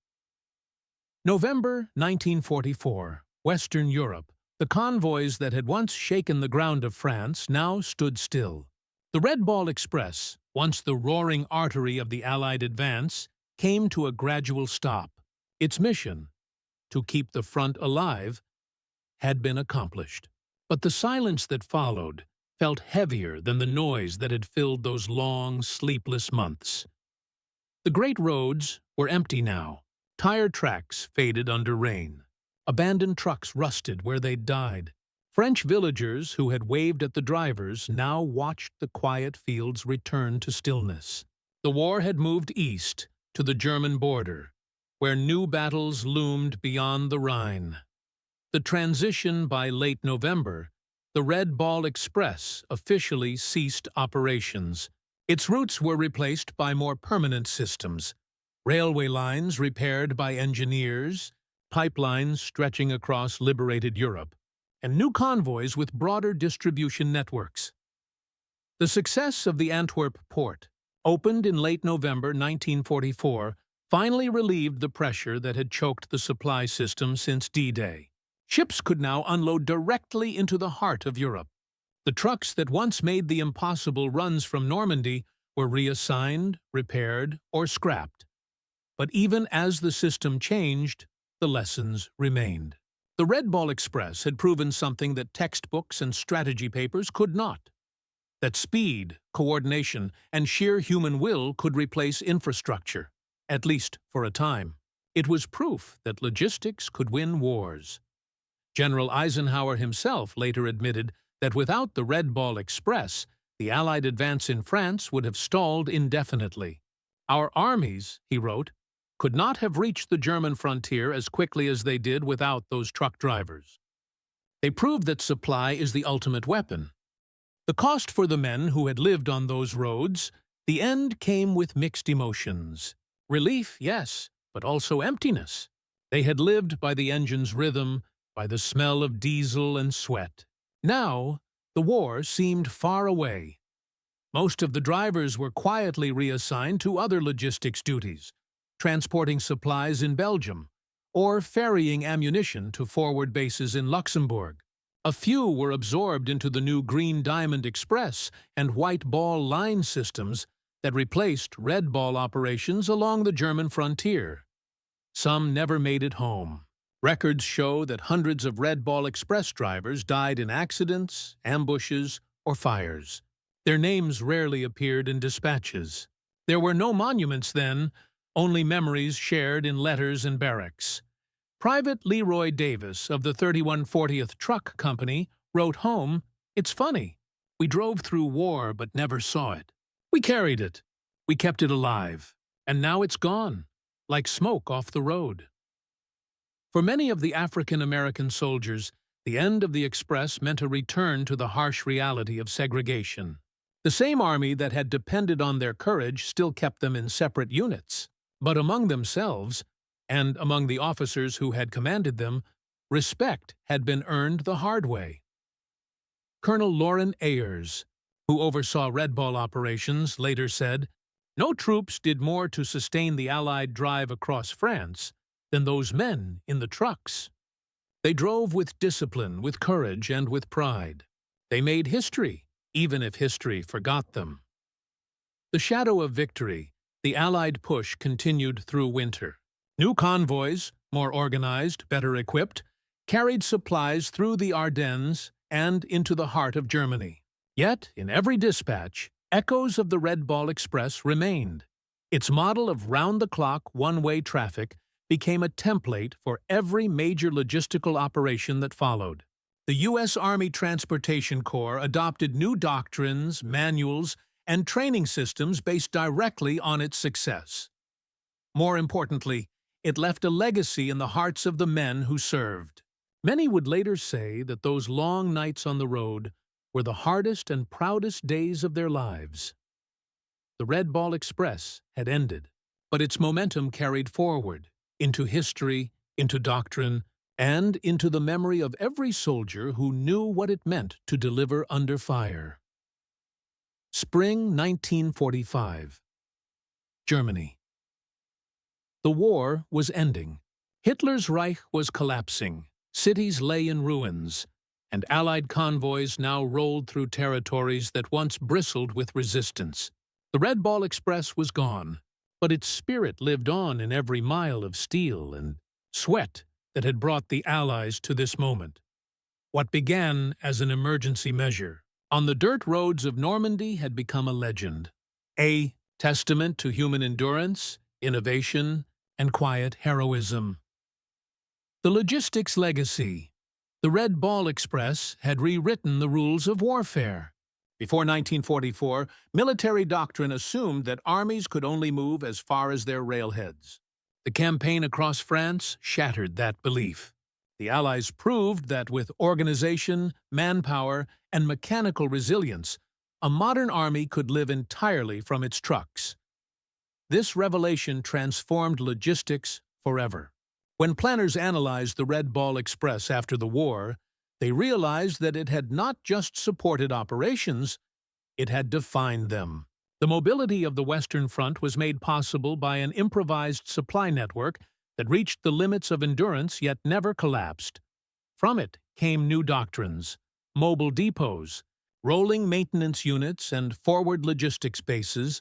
November 1944, Western Europe. The convoys that had once shaken the ground of France now stood still. The Red Ball Express, once the roaring artery of the Allied advance, came to a gradual stop. Its mission, to keep the front alive had been accomplished. But the silence that followed felt heavier than the noise that had filled those long, sleepless months. The great roads were empty now. Tire tracks faded under rain. Abandoned trucks rusted where they'd died. French villagers who had waved at the drivers now watched the quiet fields return to stillness. The war had moved east to the German border, where new battles loomed beyond the Rhine. The transition by late November, the Red Ball Express officially ceased operations. Its routes were replaced by more permanent systems, railway lines repaired by engineers, pipelines stretching across liberated Europe, and new convoys with broader distribution networks. The success of the Antwerp port, opened in late November 1944, finally relieved the pressure that had choked the supply system since D-Day. Ships could now unload directly into the heart of Europe. The trucks that once made the impossible runs from Normandy were reassigned, repaired, or scrapped. But even as the system changed, the lessons remained. The Red Ball Express had proven something that textbooks and strategy papers could not: that speed, coordination, and sheer human will could replace infrastructure, at least for a time. It was proof that logistics could win wars. General Eisenhower himself later admitted that without the Red Ball Express, the Allied advance in France would have stalled indefinitely. Our armies, he wrote, could not have reached the German frontier as quickly as they did without those truck drivers. They proved that supply is the ultimate weapon. The cost for the men who had lived on those roads, the end came with mixed emotions. Relief, yes, but also emptiness. They had lived by the engine's rhythm, by the smell of diesel and sweat. Now, the war seemed far away. Most of the drivers were quietly reassigned to other logistics duties, transporting supplies in Belgium, or ferrying ammunition to forward bases in Luxembourg. A few were absorbed into the new Green Diamond Express and White Ball line systems that replaced Red Ball operations along the German frontier. Some never made it home. Records show that hundreds of Red Ball Express drivers died in accidents, ambushes, or fires. Their names rarely appeared in dispatches. There were no monuments then, only memories shared in letters and barracks. Private Leroy Davis of the 3140th Truck Company wrote home, "It's funny. We drove through war but never saw it. We carried it. We kept it alive. And now it's gone, like smoke off the road." For many of the African-American soldiers, the end of the Express meant a return to the harsh reality of segregation. The same army that had depended on their courage still kept them in separate units. But among themselves, and among the officers who had commanded them, respect had been earned the hard way. Colonel Loren Ayers, who oversaw Red Ball operations, later said, "No troops did more to sustain the Allied drive across France than those men in the trucks. They drove with discipline, with courage, and with pride. They made history, even if history forgot them." The shadow of victory, the Allied push continued through winter. New convoys, more organized, better equipped, carried supplies through the Ardennes and into the heart of Germany. Yet, in every dispatch, echoes of the Red Ball Express remained. Its model of round-the-clock, one-way traffic became a template for every major logistical operation that followed. The U.S. Army Transportation Corps adopted new doctrines, manuals, and training systems based directly on its success. More importantly, it left a legacy in the hearts of the men who served. Many would later say that those long nights on the road were the hardest and proudest days of their lives. The Red Ball Express had ended, but its momentum carried forward, into history, into doctrine, and into the memory of every soldier who knew what it meant to deliver under fire. Spring 1945. Germany. The war was ending. Hitler's Reich was collapsing. Cities lay in ruins, and Allied convoys now rolled through territories that once bristled with resistance. The Red Ball Express was gone, but its spirit lived on in every mile of steel and sweat that had brought the Allies to this moment. What began as an emergency measure on the dirt roads of Normandy had become a legend, a testament to human endurance, innovation, and quiet heroism. The logistics legacy. The Red Ball Express had rewritten the rules of warfare. Before 1944, military doctrine assumed that armies could only move as far as their railheads. The campaign across France shattered that belief. The Allies proved that with organization, manpower, and mechanical resilience, a modern army could live entirely from its trucks. This revelation transformed logistics forever. When planners analyzed the Red Ball Express after the war, they realized that it had not just supported operations, it had defined them. The mobility of the Western Front was made possible by an improvised supply network that reached the limits of endurance yet never collapsed. From it came new doctrines, mobile depots, rolling maintenance units, and forward logistics bases,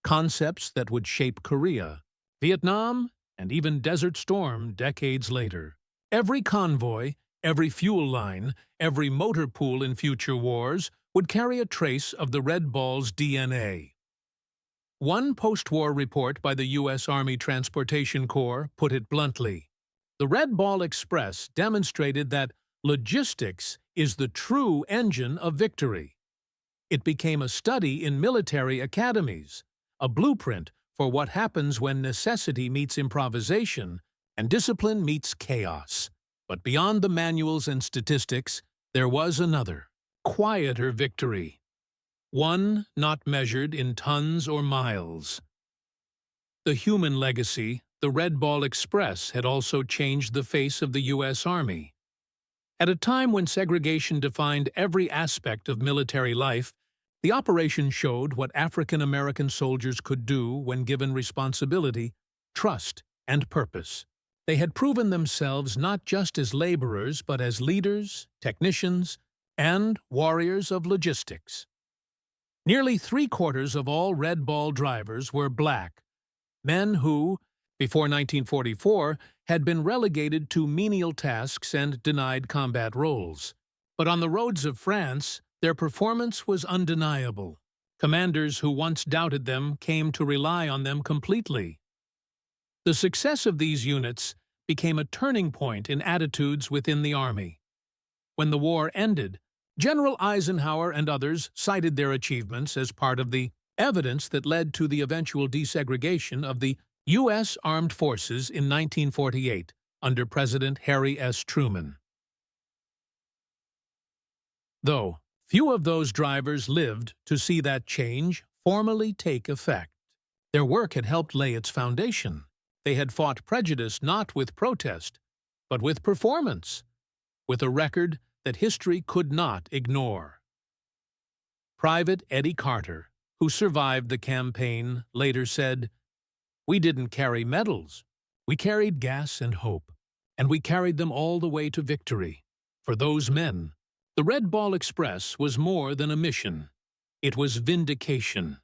concepts that would shape Korea, Vietnam, and even Desert Storm decades later. Every convoy, every fuel line, every motor pool in future wars would carry a trace of the Red Ball's DNA. One post-war report by the U.S. Army Transportation Corps put it bluntly. The Red Ball Express demonstrated that logistics is the true engine of victory. It became a study in military academies, a blueprint for what happens when necessity meets improvisation and discipline meets chaos. But beyond the manuals and statistics, there was another, quieter victory. One not measured in tons or miles. The human legacy, the Red Ball Express, had also changed the face of the U.S. Army. At a time when segregation defined every aspect of military life, the operation showed what African American soldiers could do when given responsibility, trust, and purpose. They had proven themselves not just as laborers but as leaders, technicians, and warriors of logistics. Nearly three-quarters of all Red Ball drivers were black, men who, before 1944, had been relegated to menial tasks and denied combat roles. But on the roads of France, their performance was undeniable. Commanders who once doubted them came to rely on them completely. The success of these units became a turning point in attitudes within the Army. When the war ended, General Eisenhower and others cited their achievements as part of the evidence that led to the eventual desegregation of the U.S. Armed Forces in 1948 under President Harry S. Truman. Though few of those drivers lived to see that change formally take effect, their work had helped lay its foundation. They had fought prejudice not with protest, but with performance, with a record that history could not ignore. Private Eddie Carter, who survived the campaign, later said, "We didn't carry medals. We carried gas and hope, and we carried them all the way to victory. For those men, the Red Ball Express was more than a mission. It was vindication."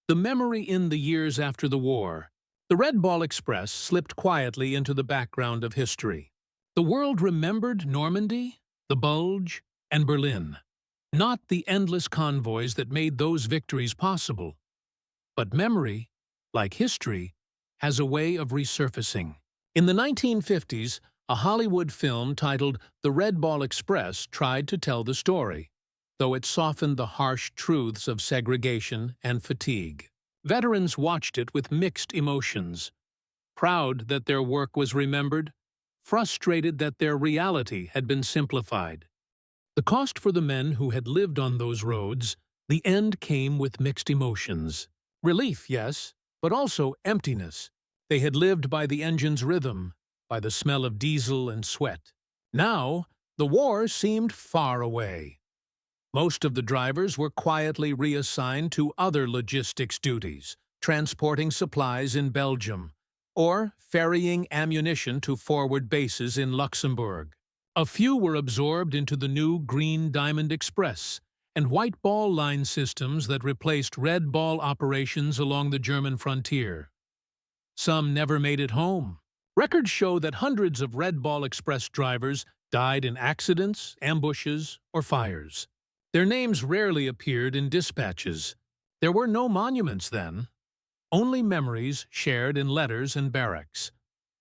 The memory in the years after the war, the Red Ball Express slipped quietly into the background of history. The world remembered Normandy, the Bulge, and Berlin, not the endless convoys that made those victories possible. But memory, like history, has a way of resurfacing. In the 1950s, a Hollywood film titled The Red Ball Express tried to tell the story, though it softened the harsh truths of segregation and fatigue. Veterans watched it with mixed emotions, proud that their work was remembered, frustrated that their reality had been simplified. The cost for the men who had lived on those roads, the end came with mixed emotions. Relief, yes, but also emptiness. They had lived by the engine's rhythm, by the smell of diesel and sweat. Now, the war seemed far away. Most of the drivers were quietly reassigned to other logistics duties, transporting supplies in Belgium, or ferrying ammunition to forward bases in Luxembourg. A few were absorbed into the new Green Diamond Express and White Ball line systems that replaced Red Ball operations along the German frontier. Some never made it home, Records show that hundreds of Red Ball Express drivers died in accidents, ambushes, or fires. Their names rarely appeared in dispatches. There were no monuments then, only memories shared in letters and barracks.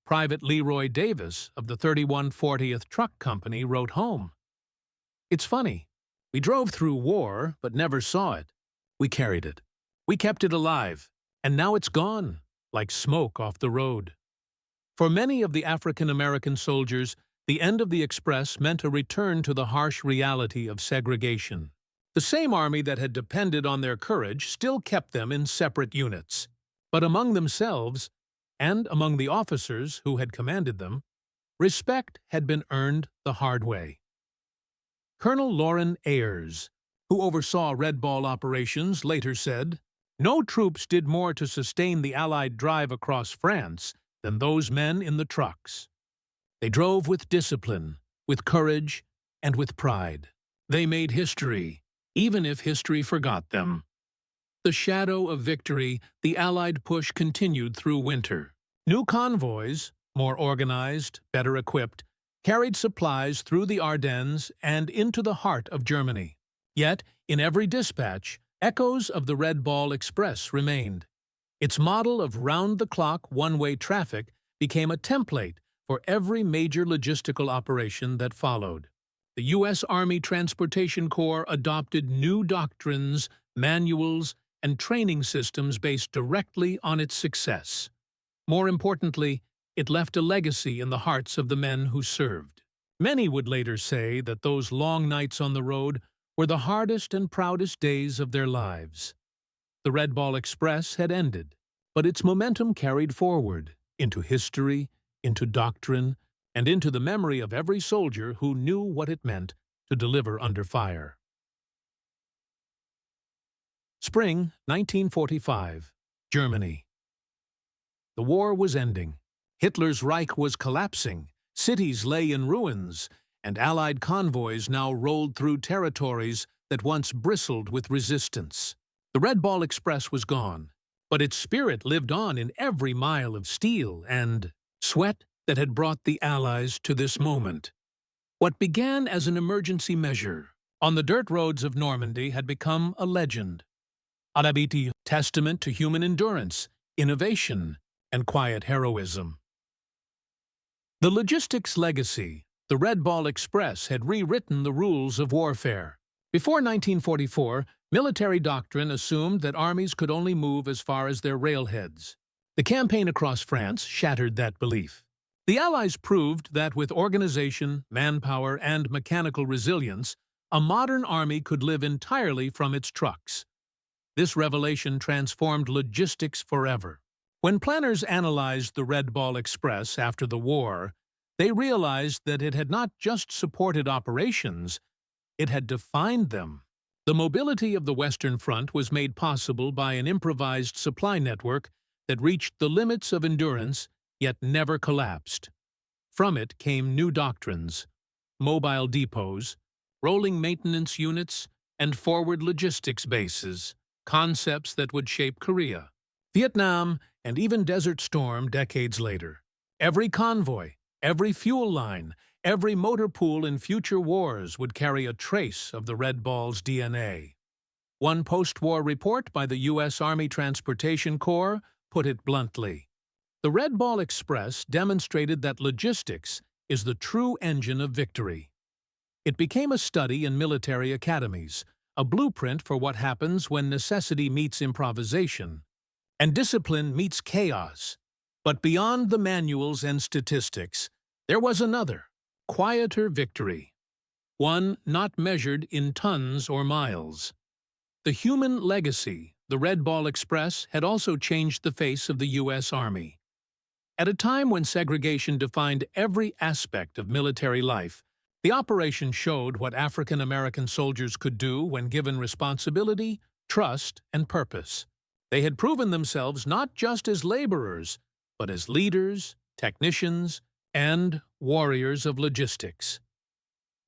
Private Leroy Davis of the 3140th Truck Company wrote home, "It's funny. We drove through war, but never saw it. We carried it. We kept it alive, and now it's gone, like smoke off the road." For many of the African American soldiers, the end of the Express meant a return to the harsh reality of segregation. The same army that had depended on their courage still kept them in separate units. But among themselves, and among the officers who had commanded them, respect had been earned the hard way. Colonel Loren Ayers, who oversaw Red Ball operations, later said, "No troops did more to sustain the Allied drive across France than those men in the trucks. They drove with discipline, with courage, and with pride. They made history, even if history forgot them." The shadow of victory, the Allied push continued through winter. New convoys, more organized, better equipped, carried supplies through the Ardennes and into the heart of Germany. Yet, in every dispatch, echoes of the Red Ball Express remained. Its model of round-the-clock, one-way traffic became a template for every major logistical operation that followed. The U.S. Army Transportation Corps adopted new doctrines, manuals, and training systems based directly on its success. More importantly, it left a legacy in the hearts of the men who served. Many would later say that those long nights on the road were the hardest and proudest days of their lives. The Red Ball Express had ended, but its momentum carried forward into history, into doctrine, and into the memory of every soldier who knew what it meant to deliver under fire. Spring 1945, Germany. The war was ending. Hitler's Reich was collapsing, cities lay in ruins, and Allied convoys now rolled through territories that once bristled with resistance. The Red Ball Express was gone, but its spirit lived on in every mile of steel and sweat that had brought the Allies to this moment. What began as an emergency measure on the dirt roads of Normandy had become a legend. A testament to human endurance, innovation, and quiet heroism. The logistics legacy, the Red Ball Express, had rewritten the rules of warfare. Before 1944, military doctrine assumed that armies could only move as far as their railheads. The campaign across France shattered that belief. The Allies proved that with organization, manpower, and mechanical resilience, a modern army could live entirely from its trucks. This revelation transformed logistics forever. When planners analyzed the Red Ball Express after the war, they realized that it had not just supported operations, it had defined them. The mobility of the Western Front was made possible by an improvised supply network that reached the limits of endurance, yet never collapsed. From it came new doctrines, mobile depots, rolling maintenance units, and forward logistics bases, concepts that would shape Korea, Vietnam, and even Desert Storm decades later. Every convoy, every fuel line, every motor pool in future wars would carry a trace of the Red Ball's DNA. One post-war report by the U.S. Army Transportation Corps put it bluntly. The Red Ball Express demonstrated that logistics is the true engine of victory. It became a study in military academies, a blueprint for what happens when necessity meets improvisation, and discipline meets chaos. But beyond the manuals and statistics, there was another, quieter victory. One not measured in tons or miles. The human legacy, the Red Ball Express, had also changed the face of the U.S. Army. At a time when segregation defined every aspect of military life, the operation showed what African American soldiers could do when given responsibility, trust, and purpose. They had proven themselves not just as laborers, but as leaders, technicians, and warriors of logistics.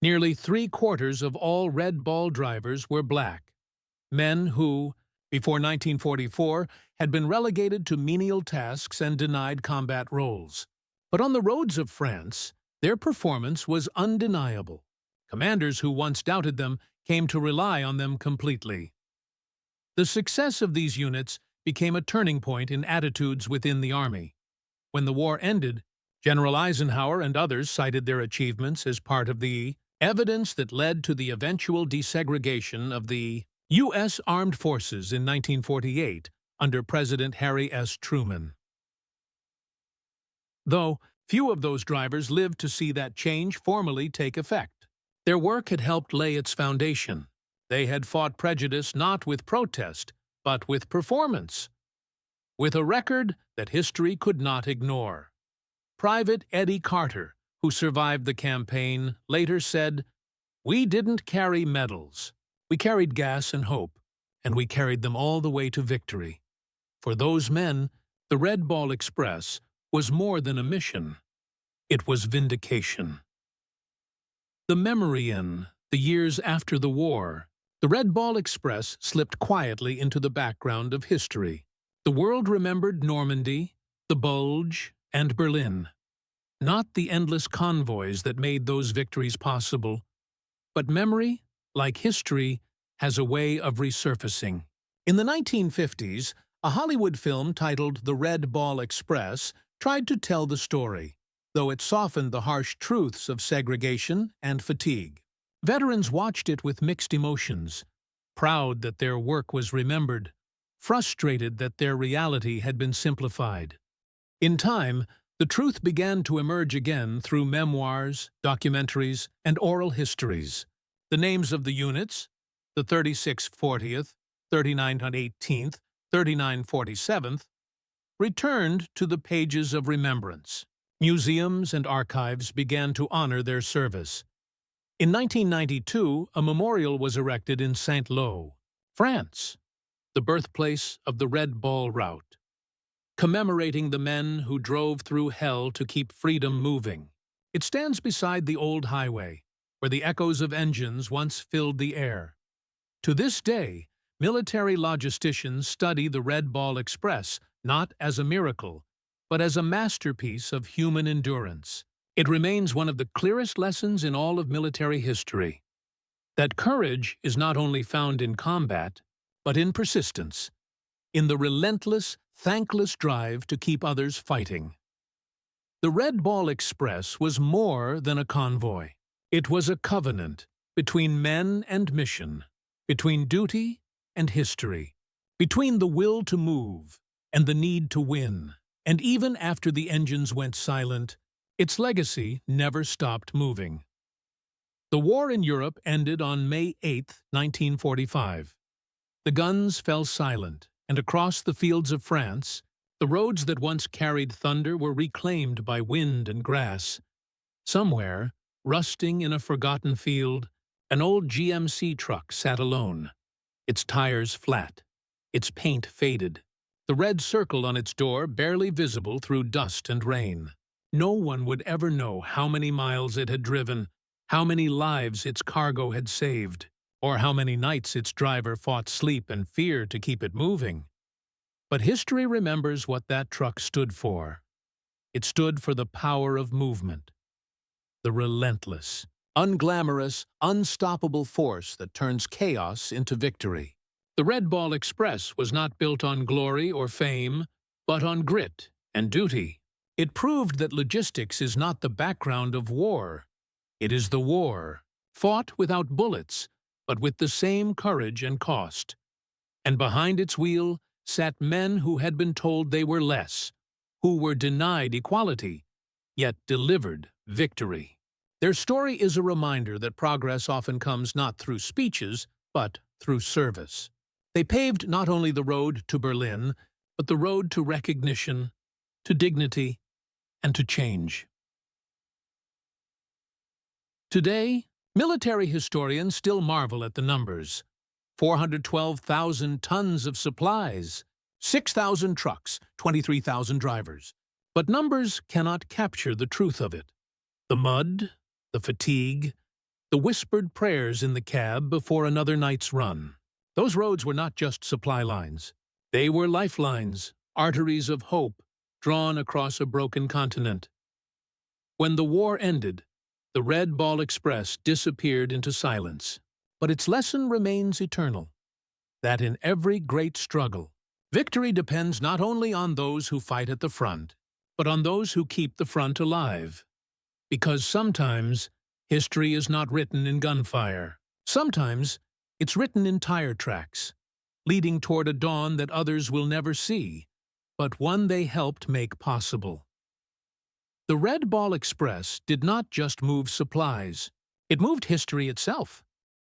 Nearly 3/4 of all Red Ball drivers were black, men who, before 1944, had been relegated to menial tasks and denied combat roles. But on the roads of France, their performance was undeniable. Commanders who once doubted them came to rely on them completely. The success of these units became a turning point in attitudes within the army. When the war ended, General Eisenhower and others cited their achievements as part of the evidence that led to the eventual desegregation of the U.S. Armed Forces in 1948 under President Harry S. Truman. Though few of those drivers lived to see that change formally take effect. Their work had helped lay its foundation. They had fought prejudice not with protest, but with performance, with a record that history could not ignore. Private Eddie Carter, who survived the campaign, later said, "We didn't carry medals. We carried gas and hope, and we carried them all the way to victory. For those men, the Red Ball Express was more than a mission. It was vindication." The memory in the years after the war, the Red Ball Express slipped quietly into the background of history. The world remembered Normandy, the Bulge, and Berlin. Not the endless convoys that made those victories possible, but memory, like history, has a way of resurfacing. In the 1950s, a Hollywood film titled The Red Ball Express tried to tell the story, though it softened the harsh truths of segregation and fatigue. Veterans watched it with mixed emotions, proud that their work was remembered, frustrated that their reality had been simplified. In time, the truth began to emerge again through memoirs, documentaries, and oral histories. The names of the units, the 36th 40th, 39th 18th, 39th 47th, returned to the pages of remembrance. Museums and archives began to honor their service. In 1992, a memorial was erected in Saint-Lô, France, the birthplace of the Red Ball route, commemorating the men who drove through hell to keep freedom moving. It stands beside the old highway, where the echoes of engines once filled the air. To this day, military logisticians study the Red Ball Express not as a miracle, but as a masterpiece of human endurance. It remains one of the clearest lessons in all of military history, that courage is not only found in combat, but in persistence, in the relentless, thankless drive to keep others fighting. The Red Ball Express was more than a convoy. It was a covenant between men and mission, between duty and history, between the will to move and the need to win. And even after the engines went silent, its legacy never stopped moving. The war in Europe ended on May 8, 1945. The guns fell silent, and across the fields of France, the roads that once carried thunder were reclaimed by wind and grass. Somewhere, rusting in a forgotten field, an old GMC truck sat alone, its tires flat, its paint faded, the red circle on its door barely visible through dust and rain. No one would ever know how many miles it had driven, how many lives its cargo had saved, or how many nights its driver fought sleep and fear to keep it moving. But history remembers what that truck stood for. It stood for the power of movement, the relentless, unglamorous, unstoppable force that turns chaos into victory. The Red Ball Express was not built on glory or fame, but on grit and duty. It proved that logistics is not the background of war. It is the war, fought without bullets, but with the same courage and cost. And behind its wheel sat men who had been told they were less, who were denied equality, yet delivered victory. Their story is a reminder that progress often comes not through speeches, but through service. They paved not only the road to Berlin, but the road to recognition, to dignity, and to change. Today, military historians still marvel at the numbers. 412,000 tons of supplies, 6,000 trucks, 23,000 drivers. But numbers cannot capture the truth of it. The mud, the fatigue, the whispered prayers in the cab before another night's run. Those roads were not just supply lines. They were lifelines, arteries of hope, drawn across a broken continent. When the war ended, the Red Ball Express disappeared into silence. But its lesson remains eternal, that in every great struggle, victory depends not only on those who fight at the front, but on those who keep the front alive. Because sometimes, history is not written in gunfire. Sometimes, it's written in tire tracks, leading toward a dawn that others will never see, but one they helped make possible. The Red Ball Express did not just move supplies, it moved history itself.